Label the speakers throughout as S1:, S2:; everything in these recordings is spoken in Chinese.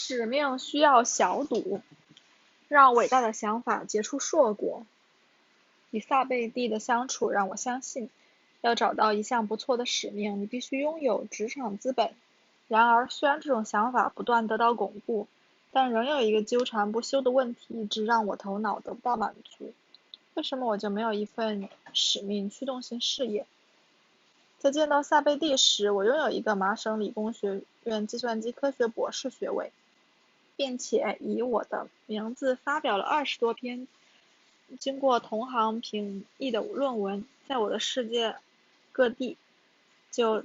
S1: 使命需要小赌，让伟大的想法结出硕果。与萨贝蒂的相处让我相信，要找到一项不错的使命，你必须拥有职场资本。然而，虽然这种想法不断得到巩固，但仍有一个纠缠不休的问题一直让我头脑得不到满足：为什么我就没有一份使命驱动性事业？在见到萨贝蒂时，我拥有一个麻省理工学院计算机科学博士学位，并且以我的名字发表了20多篇经过同行评议的论文，在我的世界各地就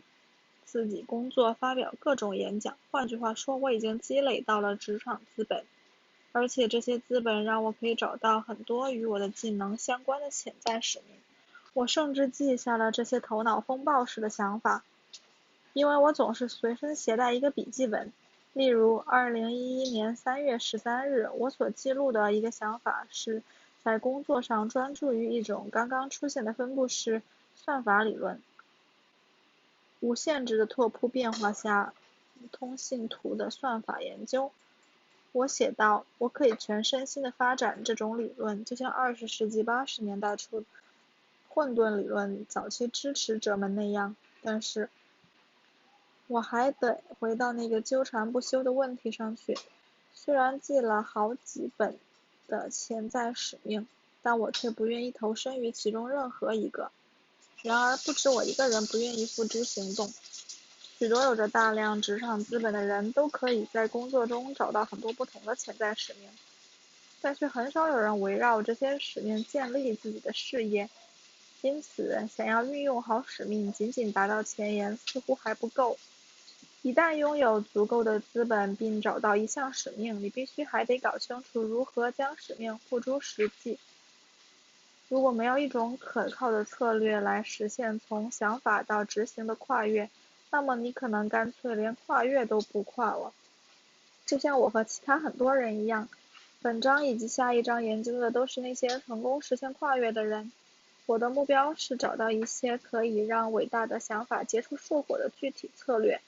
S1: 自己工作发表各种演讲。换句话说，我已经积累到了职场资本，而且这些资本让我可以找到很多与我的技能相关的潜在使命。我甚至记下了这些头脑风暴式的想法，因为我总是随身携带一个笔记本。例如2011年3月13日，我所记录的一个想法是在工作上专注于一种刚刚出现的分布式算法理论，无限制的拓扑变化下通信图的算法研究。我写道，我可以全身心地发展这种理论，就像20世纪80年代初混沌理论早期支持者们那样，但是我还得回到那个纠缠不休的问题上去。虽然记了好几本的潜在使命，但我却不愿意投身于其中任何一个。然而不止我一个人不愿意付诸行动，许多有着大量职场资本的人都可以在工作中找到很多不同的潜在使命，但却很少有人围绕这些使命建立自己的事业。因此，想要运用好使命仅仅达到前沿似乎还不够。一旦拥有足够的资本并找到一项使命，你必须还得搞清楚如何将使命付诸实际。如果没有一种可靠的策略来实现从想法到执行的跨越，那么你可能干脆连跨越都不跨了。就像我和其他很多人一样，本章以及下一章研究的都是那些成功实现跨越的人。我的目标是找到一些可以让伟大的想法结出硕果的具体策略。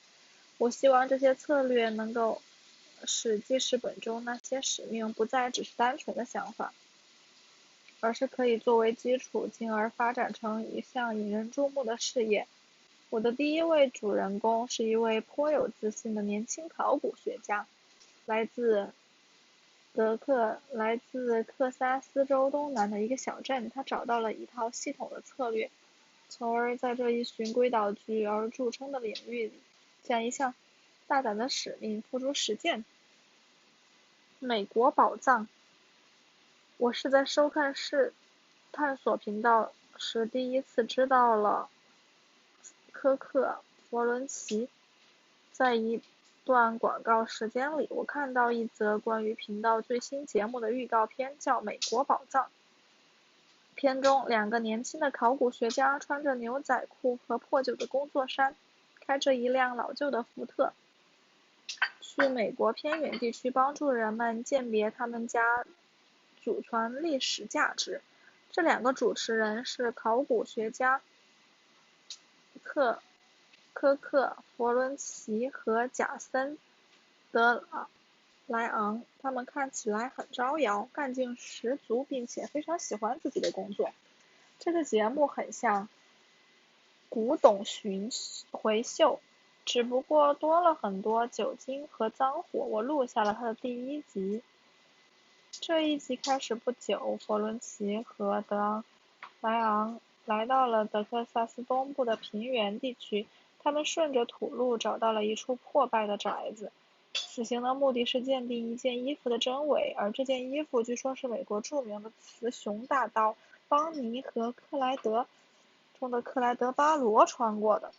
S1: 我希望这些策略能够使记事本中那些使命不再只是单纯的想法，而是可以作为基础，进而发展成一项引人注目的事业。我的第一位主人公是一位颇有自信的年轻考古学家，来自克萨斯州东南的一个小镇。他找到了一套系统的策略，从而在这一循规蹈矩而著称的领域里，将一项大胆的使命付诸实践。美国宝藏。我是在收看探索频道时第一次知道了科克·弗伦奇。在一段广告时间里，我看到一则关于频道最新节目的预告片，叫《美国宝藏》。片中2个年轻的考古学家穿着牛仔裤和破旧的工作衫，开着一辆老旧的福特，去美国偏远地区帮助人们鉴别他们家祖传历史价值。这2个主持人是考古学家科克·弗伦奇和贾森·德莱昂。他们看起来很招摇，干劲十足，并且非常喜欢自己的工作。这个节目很像古董巡回秀，只不过多了很多酒精和脏火。我录下了它的第1集。这一集开始不久，弗伦奇和德莱昂来到了德克萨斯东部的平原地区。他们顺着土路找到了一处破败的宅子。此行的目的是鉴定一件衣服的真伪，而这件衣服据说是美国著名的雌雄大盗邦尼和克莱德中的克莱德巴罗穿过的。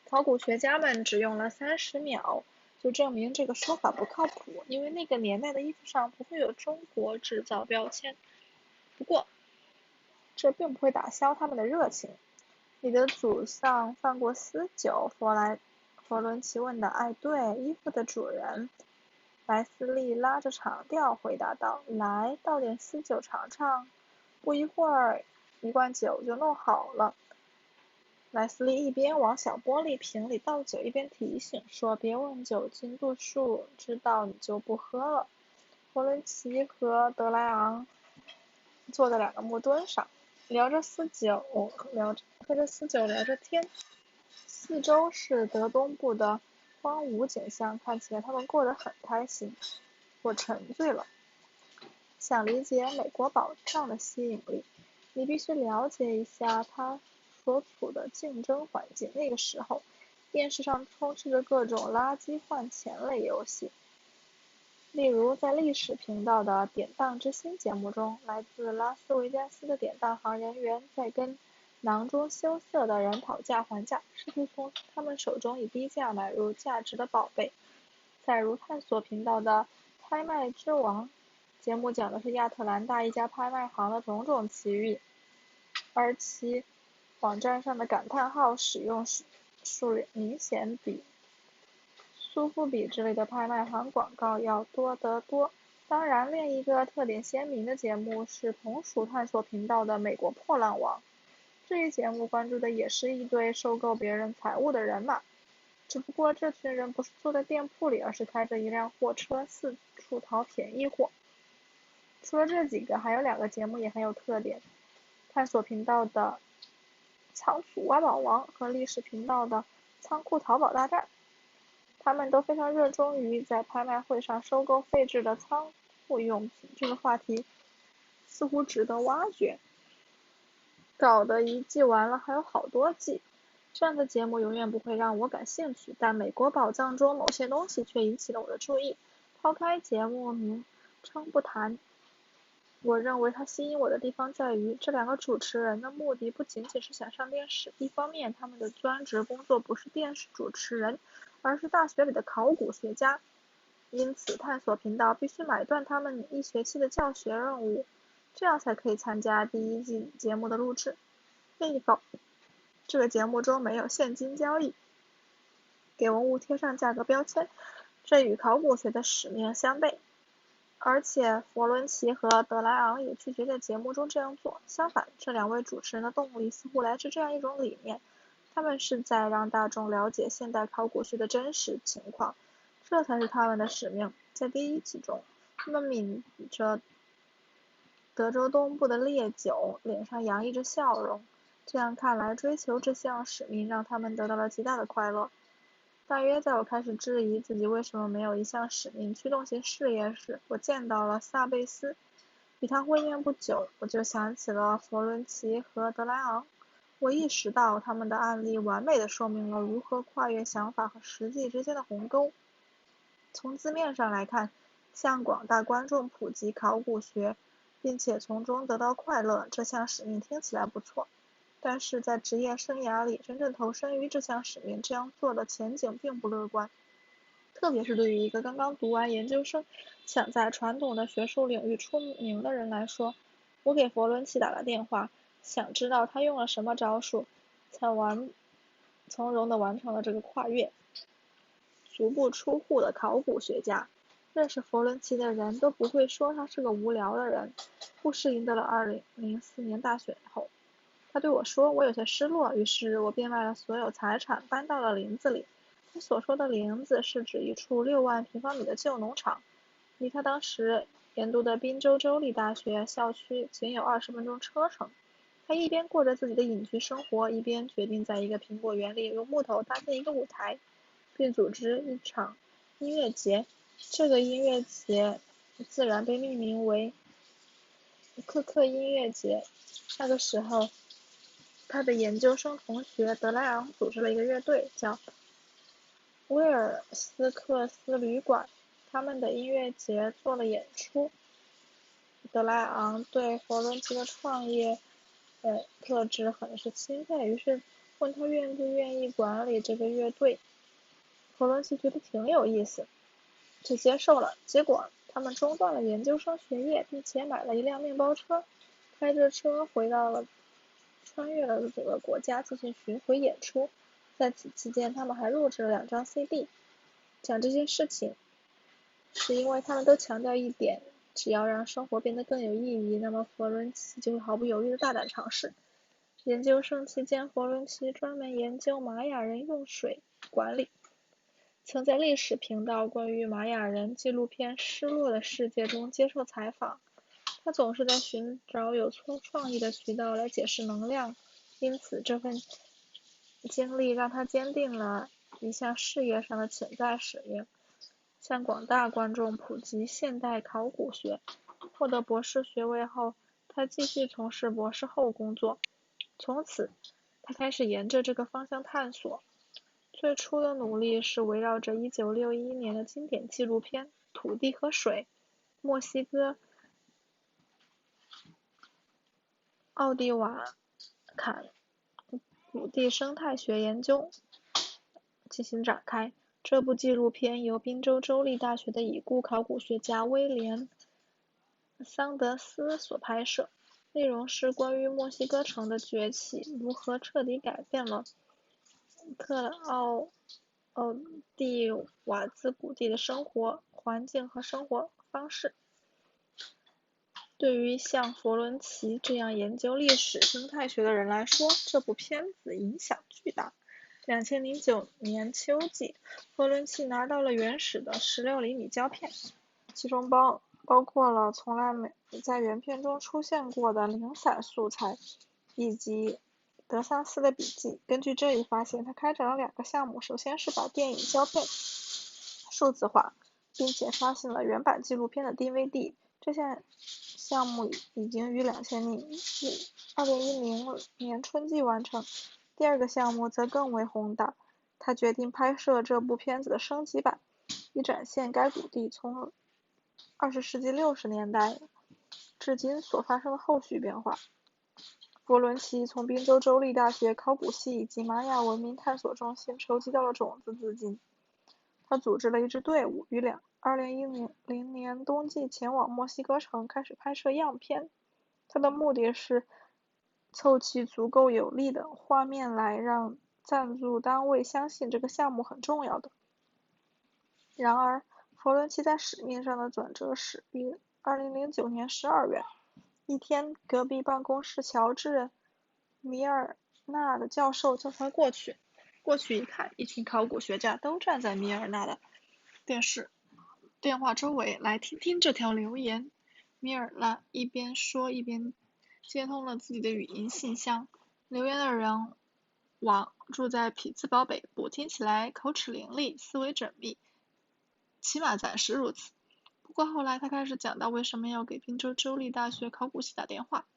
S1: 考古学家们只用了30秒就证明这个说法不靠谱，因为那个年代的衣服上不会有中国制造标签。不过这并不会打消他们的热情。你的祖上犯过私酒？弗伦奇问道。对，衣服的主人。莱斯利拉着长调回答道，来，倒点私酒尝尝。不一会儿，1罐酒就弄好了。莱斯利一边往小玻璃瓶里倒酒，一边提醒说：别问酒精度数，知道你就不喝了。弗伦奇和德莱昂坐在2个木墩上，喝着私酒聊着天。四周是德东部的荒芜景象，看起来他们过得很开心。我沉醉了。想理解美国宝藏的吸引力，你必须了解一下它所处的竞争环境。那个时候，电视上充斥着各种垃圾换钱类游戏。例如，在历史频道的典当之星节目中，来自拉斯维加斯的典当行人员在跟囊中羞涩的人讨价还价，试图从他们手中以低价买入价值的宝贝。再如探索频道的拍卖之王节目讲的是亚特兰大一家拍卖行的种种奇遇，而其网站上的感叹号使用数量明显比苏富比之类的拍卖行广告要多得多。当然，另一个特点鲜明的节目是同属探索频道的美国破烂王。这一节目关注的也是一堆收购别人财物的人马，只不过这群人不是坐在店铺里，而是开着一辆货车四处淘便宜货。除了这几个，还有2个节目也很有特点，探索频道的仓储挖宝王和历史频道的仓库淘宝大战。他们都非常热衷于在拍卖会上收购废置的仓库用品，这个话题似乎值得挖掘。搞得一季完了还有好多季，这样的节目永远不会让我感兴趣，但美国宝藏中某些东西却引起了我的注意。抛开节目名称不谈，我认为它吸引我的地方在于，这2个主持人的目的不仅仅是想上电视。一方面，他们的专职工作不是电视主持人，而是大学里的考古学家，因此探索频道必须买断他们1学期的教学任务，这样才可以参加第1季节目的录制。另一方面，这个节目中没有现金交易，给文物贴上价格标签，这与考古学的使命相悖。而且佛伦奇和德莱昂也拒绝在节目中这样做。相反，这2位主持人的动力似乎来自这样一种理念，他们是在让大众了解现代考古学的真实情况，这才是他们的使命。在第1集中，他们抿着德州东部的烈酒，脸上洋溢着笑容。这样看来，追求这项使命让他们得到了极大的快乐。大约在我开始质疑自己为什么没有一项使命驱动型事业时，我见到了萨贝斯。与他会面不久，我就想起了佛伦奇和德莱昂。我意识到他们的案例完美地说明了如何跨越想法和实际之间的鸿沟。从字面上来看，向广大观众普及考古学，并且从中得到快乐，这项使命听起来不错。但是在职业生涯里，真正投身于这项使命，这样做的前景并不乐观。特别是对于一个刚刚读完研究生，想在传统的学术领域出名的人来说，我给佛伦奇打了电话，想知道他用了什么招数，才从容地完成了这个跨越。足不出户的考古学家，认识佛伦奇的人都不会说他是个无聊的人。不时赢得了2004年大选后，他对我说我有些失落，于是我变卖了所有财产，搬到了林子里。他所说的林子是指一处6万平方米的旧农场，离他当时研读的宾州州立大学校区仅有20分钟车程。他一边过着自己的隐居生活，一边决定在一个苹果园里用木头搭建一个舞台，并组织一场音乐节。这个音乐节自然被命名为克克音乐节。那个时候，他的研究生同学德莱昂组织了一个乐队，叫威尔斯克斯旅馆。他们的音乐节做了演出。德莱昂对佛伦奇的创业特质很是钦佩，于是问他愿不愿意管理这个乐队。佛伦奇觉得挺有意思，就接受了。结果他们中断了研究生学业，并且买了一辆面包车，开着车穿越了整个国家进行巡回演出。在此期间，他们还录制了2张 CD。讲这件事情是因为他们都强调一点，只要让生活变得更有意义，那么佛伦奇就会毫不犹豫地大胆尝试。研究生期间，佛伦齐专门研究玛雅人用水管理，曾在历史频道关于玛雅人纪录片《失落的世界》中接受采访。他总是在寻找有创意的渠道来解释能量，因此这份经历让他坚定了一项事业上的潜在使命，向广大观众普及现代考古学。获得博士学位后，他继续从事博士后工作。从此，他开始沿着这个方向探索。最初的努力是围绕着1961年的经典纪录片《土地和水：墨西哥奥蒂瓦坎谷地生态学研究》进行展开。这部纪录片由宾州州立大学的已故考古学家威廉·桑德斯所拍摄，内容是关于墨西哥城的崛起如何彻底改变了特奥蒂瓦兹谷地的生活环境和生活方式。对于像佛伦齐这样研究历史生态学的人来说，这部片子影响巨大。2009年秋季，佛伦齐拿到了原始的16厘米胶片，其中包括了从来没在原片中出现过的零散素材，以及德桑斯的笔记。根据这一发现，他开展了2个项目，首先是把电影胶片数字化，并且发行了原版纪录片的 DVD。这项目已经于2010年春季完成。第2个项目则更为宏大，他决定拍摄这部片子的升级版，以展现该谷地从20世纪60年代至今所发生的后续变化。佛伦齐从宾州州立大学考古系以及玛雅文明探索中心筹集到了种子资金。他组织了一支队伍，于2010年冬季前往墨西哥城开始拍摄样片。他的目的是凑齐足够有力的画面来让赞助单位相信这个项目很重要的。然而，佛伦齐在使命上的转折是于2009年12月，一天，隔壁办公室乔治·米尔纳的教授叫他过去一看，一群考古学家都站在米尔纳的电话周围来听听这条留言。米尔纳一边说一边接通了自己的语音信箱。留言的人住在匹兹堡北部，听起来口齿伶俐，思维缜密，起码暂时如此。不过后来他开始讲到为什么要给宾州州立大学考古系打电话。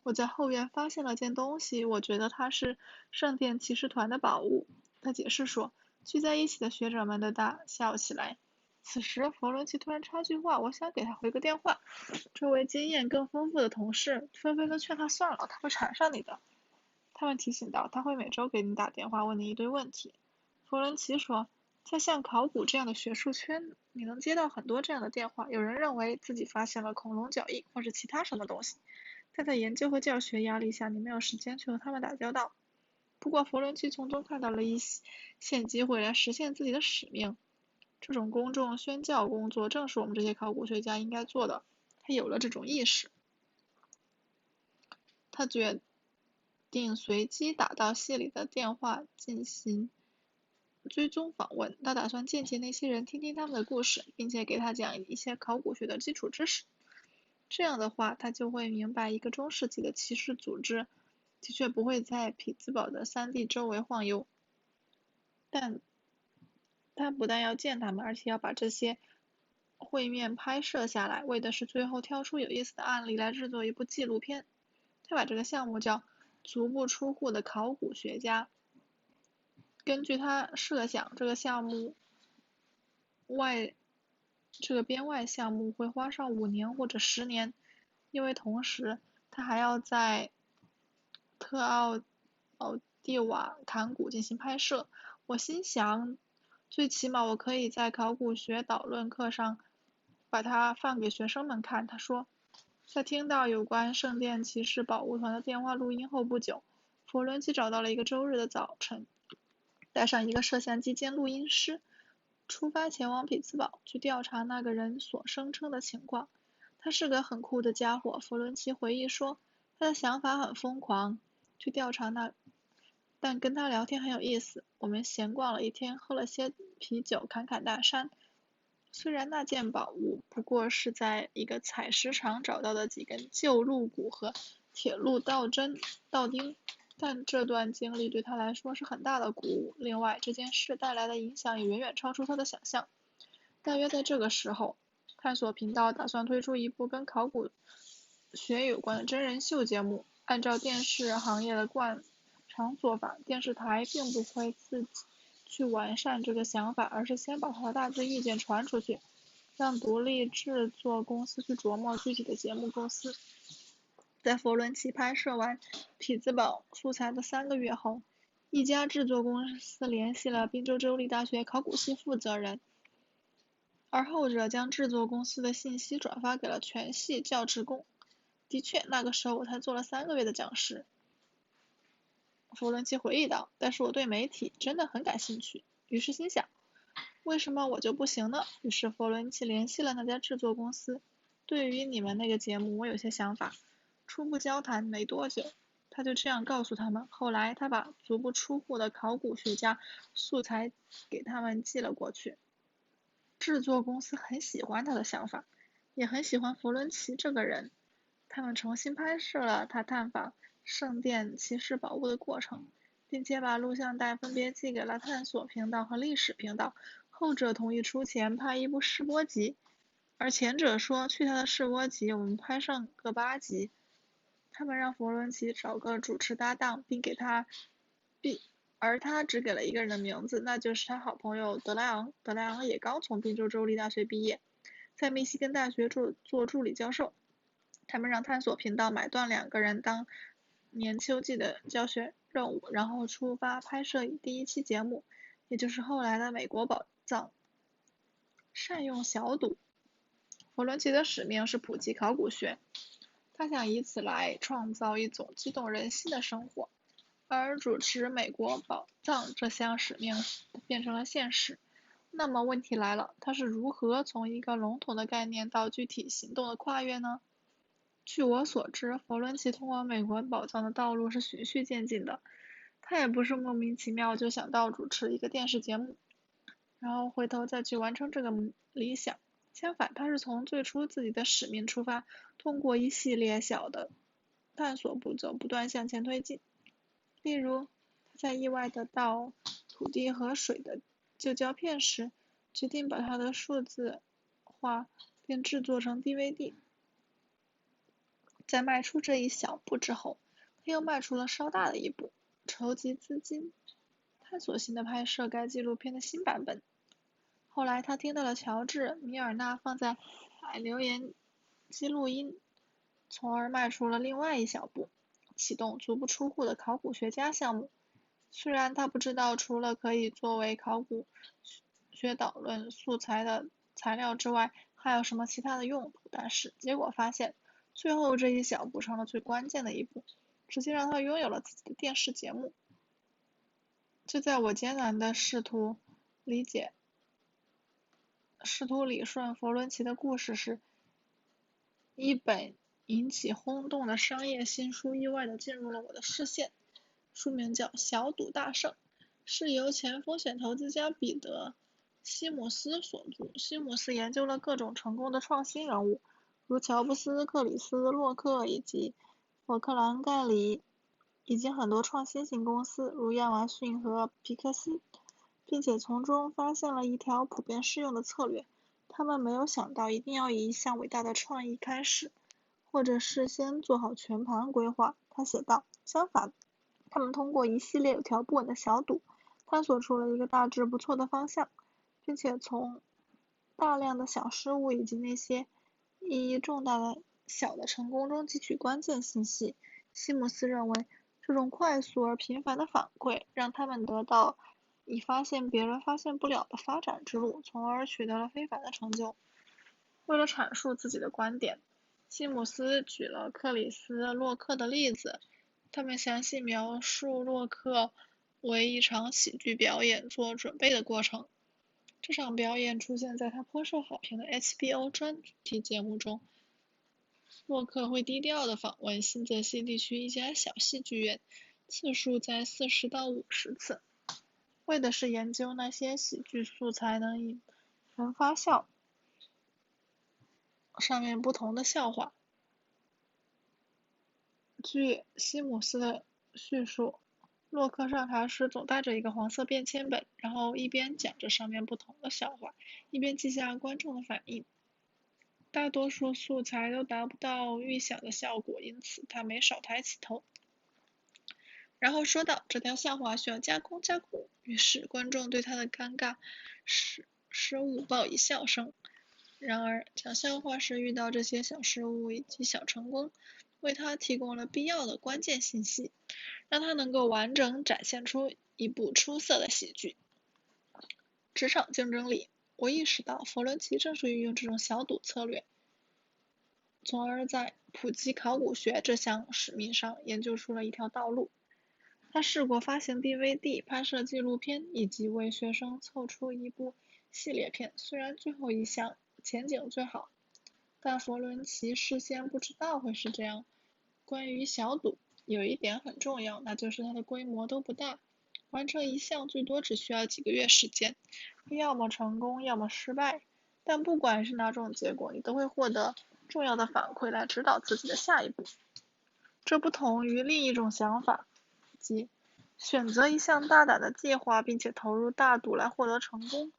S1: 我在后院发现了件东西，我觉得它是圣殿骑士团的宝物。他解释说。聚在一起的学者们都大笑起来。此时，佛伦齐突然插句话：“我想给他回个电话。”周围经验更丰富的同事纷纷都劝他算了，他会缠上你的。他们提醒道：“他会每周给你打电话，问你一堆问题。”佛伦齐说：“在像考古这样的学术圈，你能接到很多这样的电话。有人认为自己发现了恐龙脚印或是其他什么东西，但在研究和教学压力下，你没有时间去和他们打交道。”不过佛伦齐从中看到了一线机会来实现自己的使命。这种公众宣教工作正是我们这些考古学家应该做的。他有了这种意识。他决定随机打到系里的电话进行追踪访问。他打算见那些人，听听他们的故事，并且给他讲一些考古学的基础知识。这样的话，他就会明白一个中世纪的骑士组织的确不会在匹兹堡的3地周围晃悠，但他不但要见他们，而且要把这些会面拍摄下来，为的是最后挑出有意思的案例来制作一部纪录片。他把这个项目叫“足不出户的考古学家”。根据他设想，这个编外项目会花上5年或者10年，因为同时他还要在特奥蒂瓦坎谷进行拍摄。我心想，最起码我可以在考古学导论课上把它放给学生们看。他说，在听到有关圣殿骑士保护团的电话录音后不久，佛伦齐找到了一个周日的早晨，带上一个摄像机兼录音师，出发前往匹兹堡去调查那个人所声称的情况。他是个很酷的家伙，佛伦齐回忆说，他的想法很疯狂。去调查但跟他聊天很有意思。我们闲逛了一天，喝了些啤酒，侃侃大山。虽然那件宝物不过是在一个采石场找到的几根旧鹿骨和铁路道钉，但这段经历对他来说是很大的鼓舞。另外，这件事带来的影响也远远超出他的想象。大约在这个时候，探索频道打算推出一部跟考古学有关的真人秀节目。按照电视行业的惯常做法，电视台并不会自己去完善这个想法，而是先把他的大致意见传出去，让独立制作公司去琢磨具体的节目构思。在佛伦奇拍摄完匹兹堡素材的3个月后，一家制作公司联系了宾州州立大学考古系负责人，而后者将制作公司的信息转发给了全系教职工。的确，那个时候我才做了3个月的讲师。弗伦奇回忆道，但是我对媒体真的很感兴趣，于是心想，为什么我就不行呢？于是弗伦奇联系了那家制作公司，对于你们那个节目我有些想法。初步交谈没多久，他就这样告诉他们。后来他把足不出户的考古学家素材给他们寄了过去。制作公司很喜欢他的想法，也很喜欢弗伦奇这个人。他们重新拍摄了他探访圣殿骑士宝物的过程，并且把录像带分别寄给了探索频道和历史频道，后者同意出钱拍一部试播集，而前者说去他的试播集我们拍上个8集。他们让弗伦奇找个主持搭档，而他只给了一个人的名字，那就是他好朋友德莱昂。德莱昂也刚从宾州州立大学毕业，在密西根大学做助理教授。他们让探索频道买断2个人当年秋季的教学任务，然后出发拍摄第1期节目，也就是后来的美国宝藏。善用小赌。弗伦奇的使命是普及考古学，他想以此来创造一种激动人心的生活，而主持美国宝藏这项使命变成了现实。那么问题来了，他是如何从一个笼统的概念到具体行动的跨越呢？据我所知，弗伦奇通往美国宝藏的道路是循序渐进的。他也不是莫名其妙就想到主持一个电视节目，然后回头再去完成这个理想。相反，他是从最初自己的使命出发，通过一系列小的探索步骤不断向前推进。例如，他在意外得到土地和水的旧胶片时，决定把它的数字化并制作成 DVD。在迈出这一小步之后，他又迈出了稍大的一步，筹集资金，探索性的拍摄该纪录片的新版本。后来他听到了乔治·米尔纳放在海留言机录音，从而迈出了另外一小步，启动足不出户的考古学家项目。虽然他不知道除了可以作为考古学导论素材的材料之外，还有什么其他的用途，但是结果发现，最后这一小步成了最关键的一步，直接让他拥有了自己的电视节目。就在我艰难地试图理顺弗伦奇的故事时，一本引起轰动的商业新书意外地进入了我的视线。书名叫《小赌大胜》，是由前风险投资家彼得·西姆斯所著。西姆斯研究了各种成功的创新人物，如乔布斯、克里斯·洛克以及佛克兰·盖里，以及很多创新型公司，如亚马逊和皮克斯，并且从中发现了一条普遍适用的策略。他们没有想到一定要以一项伟大的创意开始，或者事先做好全盘规划，他写道。相反，他们通过一系列有条不紊的小赌，探索出了一个大致不错的方向，并且从大量的小失误以及那些意义重大的小的成功中汲取关键信息。西姆斯认为，这种快速而频繁的反馈让他们得到以发现别人发现不了的发展之路，从而取得了非凡的成就。为了阐述自己的观点，西姆斯举了克里斯·洛克的例子，他们详细描述洛克为一场喜剧表演做准备的过程。这场表演出现在他颇受好评的 HBO 专题节目中。洛克会低调地访问新泽西地区一家小戏剧院，次数在40到50次，为的是研究那些喜剧素材能引人发笑上面不同的笑话。据西姆斯的叙述，洛克上台时总带着一个黄色便签本，然后一边讲着上面不同的笑话，一边记下观众的反应。大多数素材都达不到预想的效果，因此他没少抬起头，然后说道：“这条笑话需要加工。”于是观众对他的尴尬失误报以笑声。然而，讲笑话时遇到这些小失误以及小成功，为他提供了必要的关键信息，让他能够完整展现出一部出色的喜剧。职场竞争力，我意识到弗伦奇正是运用这种小赌策略，从而在普及考古学这项使命上研究出了一条道路。他试过发行 DVD、拍摄纪录片，以及为学生凑出一部系列片。虽然最后一项前景最好，但弗伦奇事先不知道会是这样。关于小赌，有一点很重要，那就是它的规模都不大，完成一项最多只需要几个月时间，要么成功，要么失败。但不管是哪种结果，你都会获得重要的反馈来指导自己的下一步。这不同于另一种想法，即选择一项大胆的计划并且投入大赌来获得成功。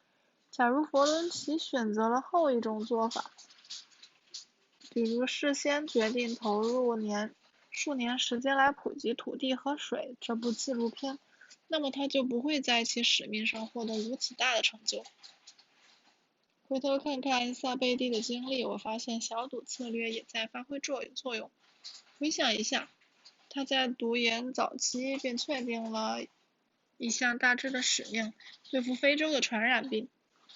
S1: 假如弗伦奇选择了后一种做法，比如事先决定投入数年时间来普及土地和水这部纪录片，那么他就不会在其使命上获得如此大的成就。回头看看萨贝蒂的经历，我发现小赌策略也在发挥作用。回想一下，他在读研早期便确定了一项大致的使命，对付非洲的传染病，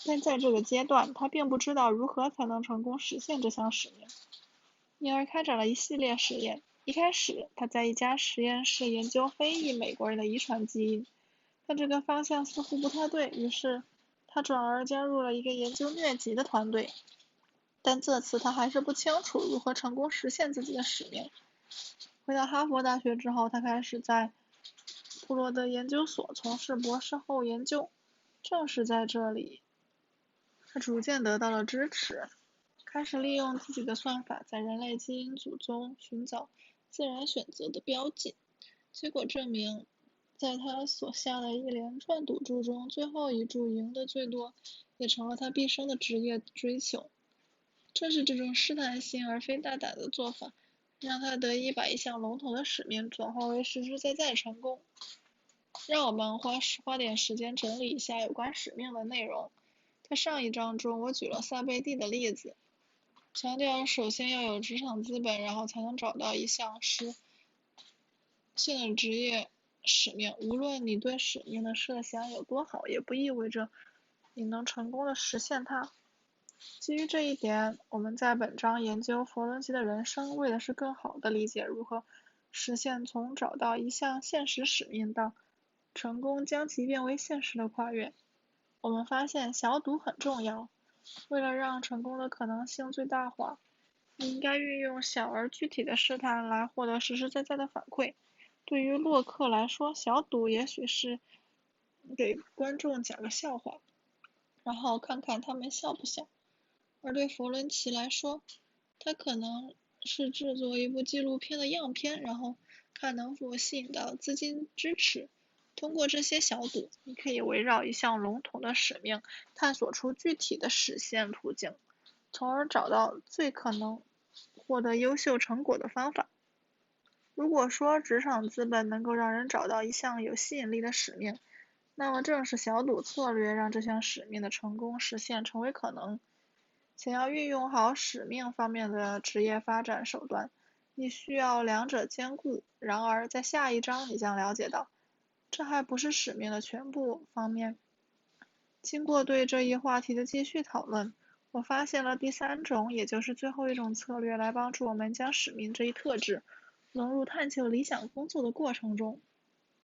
S1: 但在这个阶段，他并不知道如何才能成功实现这项使命，因而开展了一系列实验。一开始，他在一家实验室研究非裔美国人的遗传基因，但这个方向似乎不太对，于是他转而加入了一个研究疟疾的团队。但这次他还是不清楚如何成功实现自己的使命。回到哈佛大学之后，他开始在布罗德研究所从事博士后研究。正是在这里，他逐渐得到了支持，开始利用自己的算法在人类基因组中寻找自然选择的标记。结果证明，在他所下的一连串赌注中，最后一注赢得最多，也成了他毕生的职业追求。正是这种试探性而非大胆的做法，让他得以把一项笼统的使命转化为实实在在的成功。让我们花点时间整理一下有关使命的内容。在上一章中，我举了萨贝蒂的例子，强调首先要有职场资本，然后才能找到一项实现的职业使命。无论你对使命的设想有多好，也不意味着你能成功的实现它。基于这一点，我们在本章研究弗伦奇的人生，为的是更好地理解如何实现从找到一项现实使命到成功将其变为现实的跨越。我们发现小赌很重要，为了让成功的可能性最大化，你应该运用小而具体的试探来获得实实在在的反馈。对于洛克来说，小赌也许是给观众讲个笑话，然后看看他们笑不笑。而对弗伦奇来说，他可能是制作一部纪录片的样片，然后看能否吸引到资金支持。通过这些小赌，你可以围绕一项笼统的使命，探索出具体的实现途径，从而找到最可能获得优秀成果的方法。如果说职场资本能够让人找到一项有吸引力的使命，那么正是小赌策略让这项使命的成功实现成为可能。想要运用好使命方面的职业发展手段，你需要两者兼顾。然而，在下一章你将了解到，这还不是使命的全部方面。经过对这一话题的继续讨论，我发现了第三种，也就是最后一种策略来帮助我们将使命这一特质融入探求理想工作的过程中。